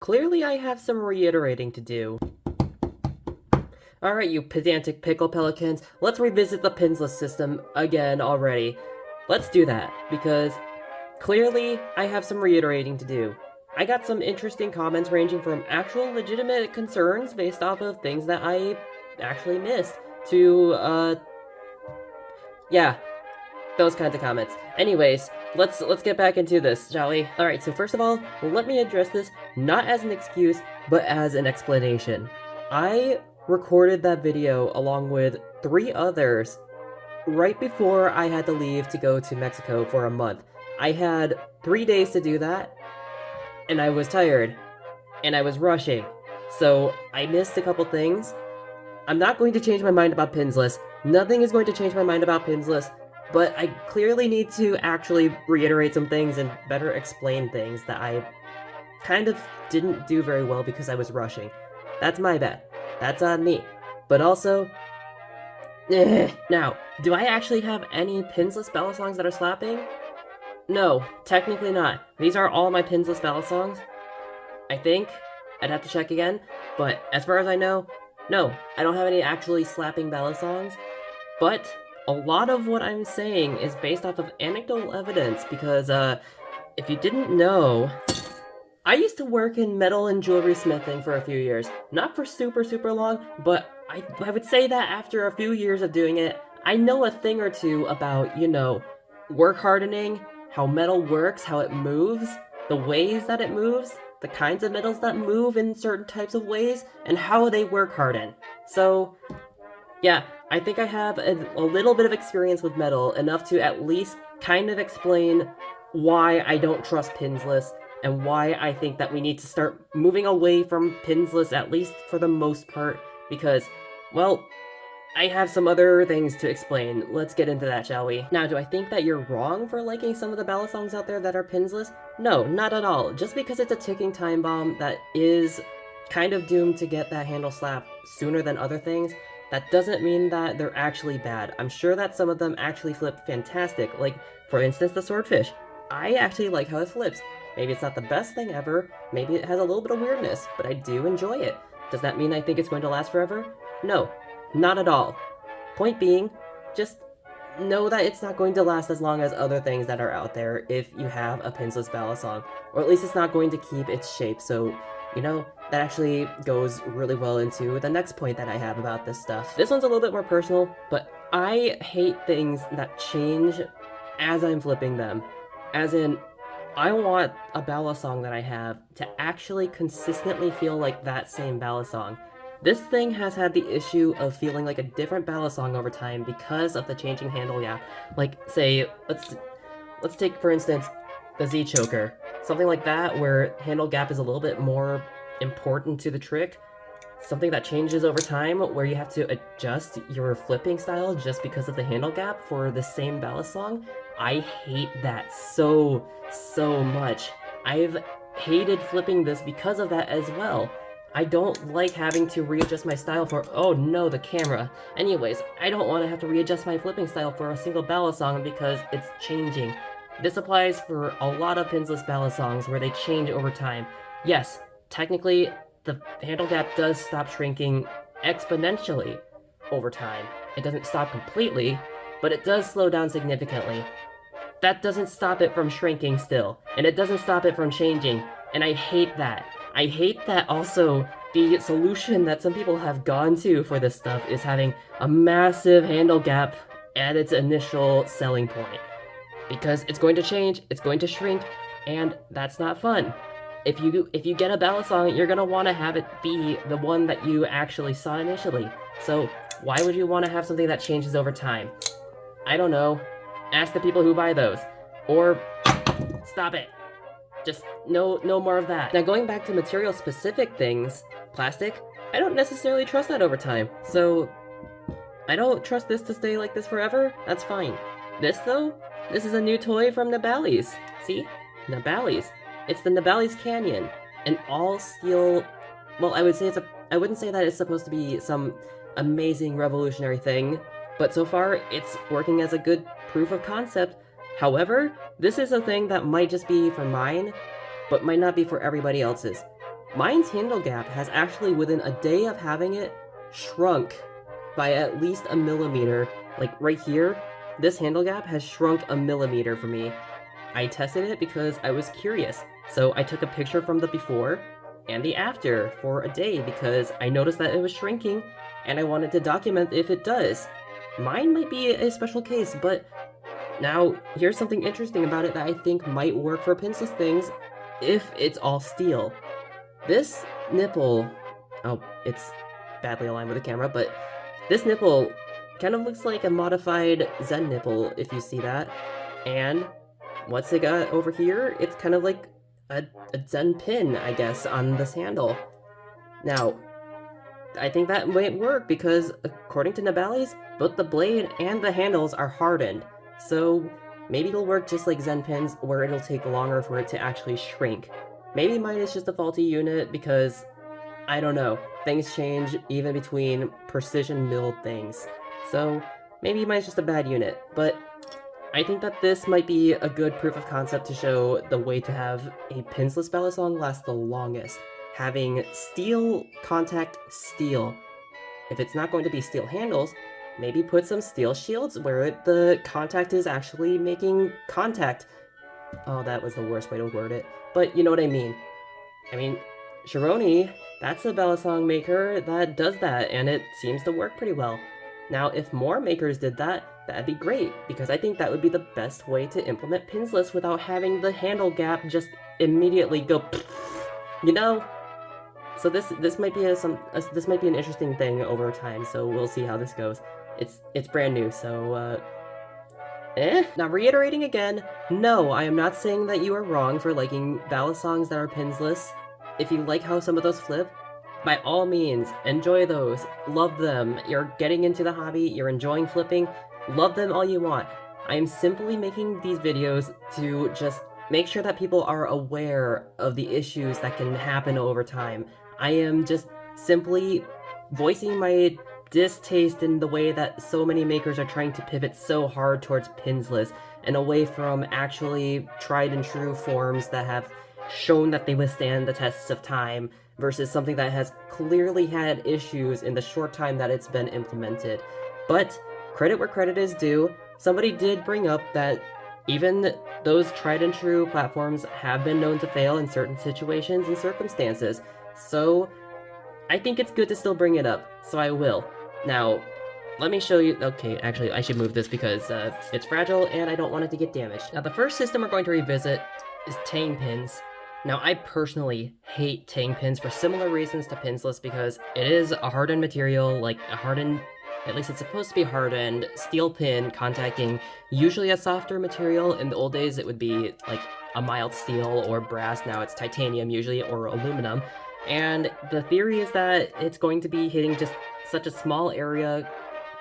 Clearly, I have some reiterating to do. Alright, you pedantic pickle pelicans, let's revisit the Pinsless system again already. Let's do that, because clearly I have some reiterating to do. I got some interesting comments ranging from actual legitimate concerns based off of things that I actually missed to, yeah, those kinds of comments. Anyways, let's get back into this, shall we? Alright, so first of all, let me address this not as an excuse, but as an explanation. I recorded that video along with 3 others right before I had to leave to go to Mexico for a month. I had 3 days to do that, and I was tired, and I was rushing, so I missed a couple things. I'm not going to change my mind about Pinsless. Nothing is going to change my mind about Pinsless, but I clearly need to actually reiterate some things and better explain things that I kind of didn't do very well because I was rushing. That's my bad. That's on me. But also, now, do I actually have any Pinsless ballad songs that are slapping? No, technically not. These are all my Pinsless ballad songs. I think. I'd have to check again. But as far as I know, no, I don't have any actually slapping ballad songs. But a lot of what I'm saying is based off of anecdotal evidence because, if you didn't know, I used to work in metal and jewelry smithing for a few years. Not for super long, but I would say that after a few years of doing it, I know a thing or two about, work hardening, how metal works, how it moves, the ways that it moves, the kinds of metals that move in certain types of ways, and how they work harden. So, yeah, I think I have a little bit of experience with metal, enough to at least kind of explain why I don't trust Pinsless, and why I think that we need to start moving away from Pinsless, at least for the most part, because, well, I have some other things to explain. Let's get into that, shall we? Now, do I think that you're wrong for liking some of the ballad songs out there that are Pinsless? No, not at all. Just because it's a ticking time bomb that is kind of doomed to get that handle slap sooner than other things, that doesn't mean that they're actually bad. I'm sure that some of them actually flip fantastic, like, for instance, the swordfish. I actually like how it flips. Maybe it's not the best thing ever, maybe it has a little bit of weirdness, but I do enjoy it. Does that mean I think it's going to last forever? No, not at all. Point being, just know that it's not going to last as long as other things that are out there if you have a Pinsless ballad song, or at least it's not going to keep its shape, so, that actually goes really well into the next point that I have about this stuff. This one's a little bit more personal, but I hate things that change as I'm flipping them. As in, I want a ballad song that I have to actually consistently feel like that same ballad song. This thing has had the issue of feeling like a different ballad song over time because of the changing handle gap. Like, say, let's take for instance the Z choker. Something like that where handle gap is a little bit more important to the trick. Something that changes over time where you have to adjust your flipping style just because of the handle gap for the same ballad song. I hate that so much. I've hated flipping this because of that as well. I don't like having to readjust my style for, oh no, the camera. Anyways, I don't want to have to readjust my flipping style for a single ballad song because it's changing. This applies for a lot of Pinsless ballad songs where they change over time. Yes, technically, the handle gap does stop shrinking exponentially over time. It doesn't stop completely, but it does slow down significantly. That doesn't stop it from shrinking still, and it doesn't stop it from changing, and I hate that. I hate that also the solution that some people have gone to for this stuff is having a massive handle gap at its initial selling point. Because it's going to change, it's going to shrink, and that's not fun. If you get a ballad song, you're gonna want to have it be the one that you actually saw initially. So why would you want to have something that changes over time? I don't know. Ask the people who buy those. Or stop it. Just no more of that. Now going back to material specific things, plastic, I don't necessarily trust that over time. So I don't trust this to stay like this forever. That's fine. This though, this is a new toy from Nabali's. See? Nabali's. It's the Nabali's Canyon, an all steel. Well, I wouldn't say that it's supposed to be some amazing revolutionary thing, but so far it's working as a good proof of concept. However, this is a thing that might just be for mine, but might not be for everybody else's. Mine's handle gap has actually, within a day of having it, shrunk by at least a millimeter. Like right here, this handle gap has shrunk a millimeter for me. I tested it because I was curious, so I took a picture from the before and the after for a day because I noticed that it was shrinking and I wanted to document if it does. Mine might be a special case, but now here's something interesting about it that I think might work for pinseless things if it's all steel. This nipple, oh, it's badly aligned with the camera, but this nipple kind of looks like a modified Zen nipple, if you see that. And what's it got over here? It's kind of like a Zen pin, I guess, on this handle. Now, I think that might work because, according to Nabali's, both the blade and the handles are hardened. So maybe it'll work just like Zen pins, where it'll take longer for it to actually shrink. Maybe mine is just a faulty unit because, I don't know, things change even between precision milled things. So maybe mine's just a bad unit, but I think that this might be a good proof of concept to show the way to have a pinsless balisong last the longest. Having steel contact steel. If it's not going to be steel handles, maybe put some steel shields where the contact is actually making contact. Oh, that was the worst way to word it. But you know what I mean. I mean, Shironi, that's a balisong maker that does that, and it seems to work pretty well. Now, if more makers did that, that'd be great, because I think that would be the best way to implement pinsless without having the handle gap just immediately go, you know? So this might be this might be an interesting thing over time. So we'll see how this goes. It's brand new, so Now reiterating again, no, I am not saying that you are wrong for liking balisongs that are pinsless. If you like how some of those flip, by all means, enjoy those. Love them. You're getting into the hobby. You're enjoying flipping. Love them all you want. I am simply making these videos to just make sure that people are aware of the issues that can happen over time. I am just simply voicing my distaste in the way that so many makers are trying to pivot so hard towards pinsless and away from actually tried and true forms that have shown that they withstand the tests of time versus something that has clearly had issues in the short time that it's been implemented. But credit where credit is due, somebody did bring up that even those tried and true platforms have been known to fail in certain situations and circumstances. So I think it's good to still bring it up, so I will. Now, let me show you. Okay, actually, I should move this because it's fragile and I don't want it to get damaged. Now, the first system we're going to revisit is Tang pins. Now, I personally hate Tang pins for similar reasons to pinsless because it is a hardened material, like a hardened, at least it's supposed to be hardened, steel pin contacting usually a softer material. In the old days, it would be like a mild steel or brass. Now it's titanium usually, or aluminum. And the theory is that it's going to be hitting just such a small area,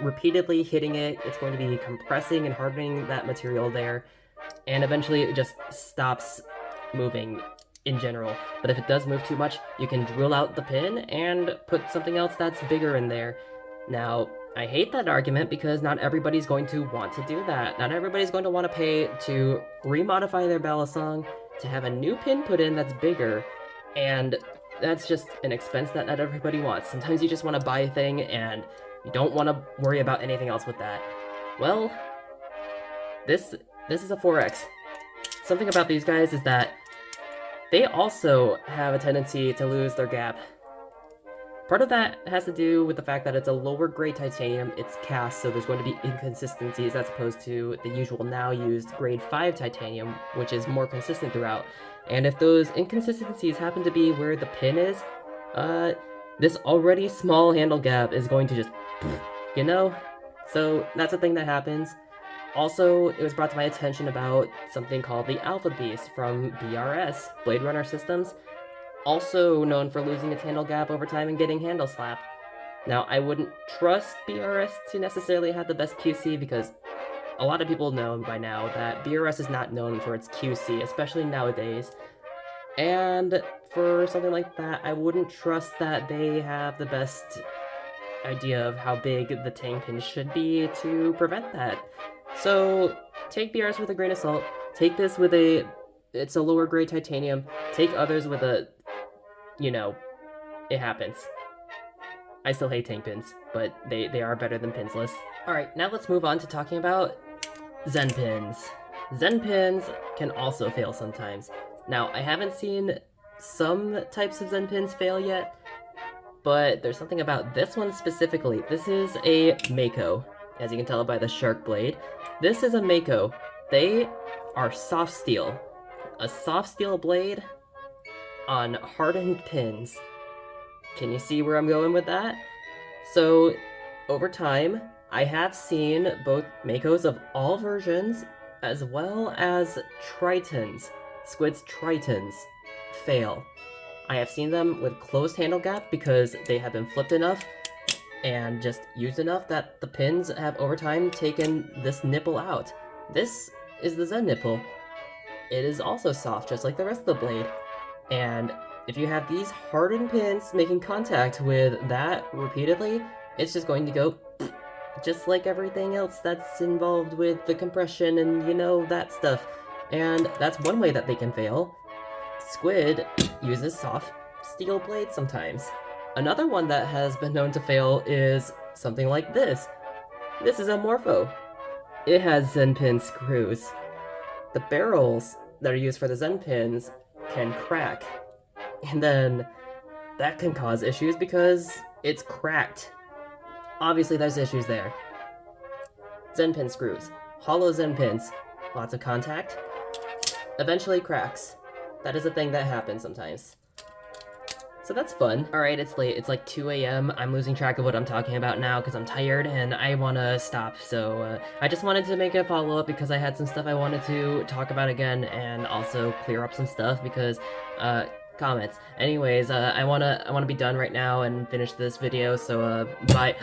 repeatedly hitting it, it's going to be compressing and hardening that material there, and eventually it just stops moving in general. But if it does move too much, you can drill out the pin and put something else that's bigger in there. Now, I hate that argument because not everybody's going to want to do that. Not everybody's going to want to pay to remodify their balisong to have a new pin put in that's bigger, and that's just an expense that not everybody wants. Sometimes you just want to buy a thing and you don't want to worry about anything else with that. Well, this is a 4X. Something about these guys is that they also have a tendency to lose their gap. Part of that has to do with the fact that it's a lower grade titanium, it's cast, so there's going to be inconsistencies as opposed to the usual now used grade 5 titanium, which is more consistent throughout. And if those inconsistencies happen to be where the pin is, this already small handle gap is going to just, you know? So that's a thing that happens. Also, it was brought to my attention about something called the Alpha Beast from BRS, Blade Runner Systems, also known for losing its handle gap over time and getting handle slap. Now, I wouldn't trust BRS to necessarily have the best QC because a lot of people know by now that BRS is not known for its QC, especially nowadays. And for something like that, I wouldn't trust that they have the best idea of how big the Tang pin should be to prevent that. So take BRS with a grain of salt. Take this with it's a lower grade titanium. Take others with a you know, it happens. I still hate Tang pins, but they are better than Pinsless. Alright, now let's move on to talking about Zen pins. Zen pins can also fail sometimes. Now, I haven't seen some types of Zen pins fail yet, but there's something about this one specifically. This is a Mako, as you can tell by the shark blade. This is a Mako. They are soft steel. A soft steel blade on hardened pins. Can you see where I'm going with that? So, over time, I have seen both Makos of all versions, as well as Tritons, Squid's Tritons, fail. I have seen them with closed handle gap because they have been flipped enough and just used enough that the pins have over time taken this nipple out. This is the Zen nipple. It is also soft, just like the rest of the blade. And if you have these hardened pins making contact with that repeatedly, it's just going to go just like everything else that's involved with the compression and, you know, that stuff. And that's one way that they can fail. Squid uses soft steel blades sometimes. Another one that has been known to fail is something like this. This is a Morpho. It has Zen pin screws. The barrels that are used for the Zen pins can crack. And then that can cause issues because it's cracked. Obviously there's issues there. Zen pin screws. Hollow Zen pins. Lots of contact. Eventually cracks. That is a thing that happens sometimes. So that's fun. Alright, it's late. It's like 2 a.m. I'm losing track of what I'm talking about now because I'm tired and I want to stop. So I just wanted to make a follow-up because I had some stuff I wanted to talk about again and also clear up some stuff because comments. Anyways, I wanna be done right now and finish this video, so bye.